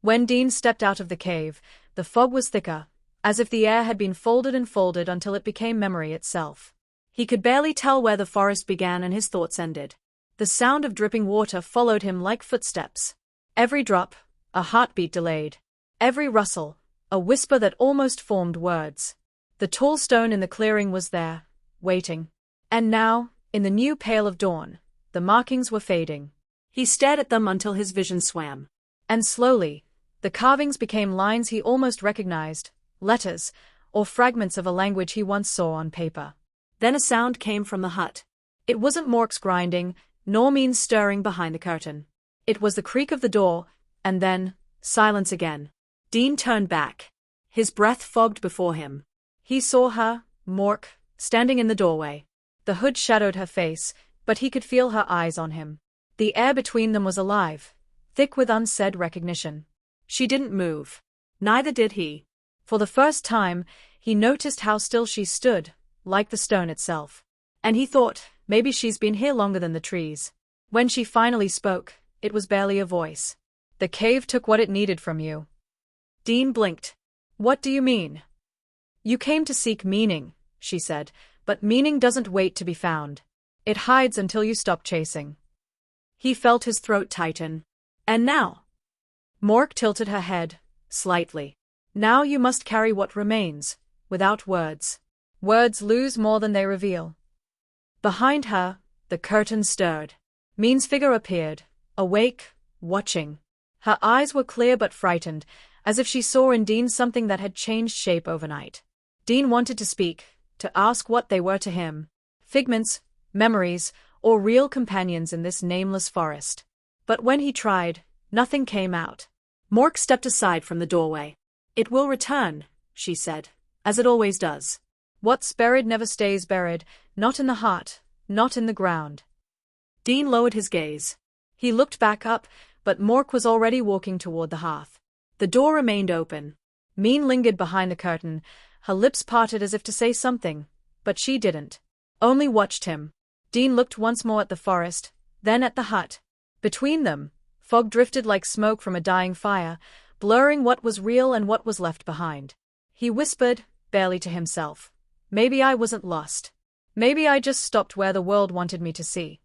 When Dean stepped out of the cave, the fog was thicker, as if the air had been folded and folded until it became memory itself. He could barely tell where the forest began and his thoughts ended. The sound of dripping water followed him like footsteps. Every drop, a heartbeat delayed. Every rustle, a whisper that almost formed words. The tall stone in the clearing was there, waiting. And now, in the new pale of dawn, the markings were fading. He stared at them until his vision swam. And slowly, the carvings became lines he almost recognized, letters, or fragments of a language he once saw on paper. Then a sound came from the hut. It wasn't Mork's grinding, nor Min's stirring behind the curtain. It was the creak of the door, and then, silence again. Dean turned back. His breath fogged before him. He saw her, Mork, standing in the doorway. The hood shadowed her face, but he could feel her eyes on him. The air between them was alive, thick with unsaid recognition. She didn't move. Neither did he. For the first time, he noticed how still she stood, like the stone itself. And he thought, maybe she's been here longer than the trees. When she finally spoke, it was barely a voice. The cave took what it needed from you. Dean blinked. What do you mean? You came to seek meaning, she said, but meaning doesn't wait to be found. It hides until you stop chasing. He felt his throat tighten. And now? Mork tilted her head, slightly. Now you must carry what remains, without words. Words lose more than they reveal. Behind her, the curtain stirred. Min's figure appeared, awake, watching. Her eyes were clear but frightened, as if she saw in Dean something that had changed shape overnight. Dean wanted to speak, to ask what they were to him. Figments, memories, or real companions in this nameless forest. But when he tried, nothing came out. Mork stepped aside from the doorway. It will return, she said, as it always does. What's buried never stays buried, not in the heart, not in the ground. Dean lowered his gaze. He looked back up, but Mork was already walking toward the hearth. The door remained open. Min lingered behind the curtain, her lips parted as if to say something, but she didn't. Only watched him. Dean looked once more at the forest, then at the hut. Between them, fog drifted like smoke from a dying fire, blurring what was real and what was left behind. He whispered, barely to himself. Maybe I wasn't lost. Maybe I just stopped where the world wanted me to see.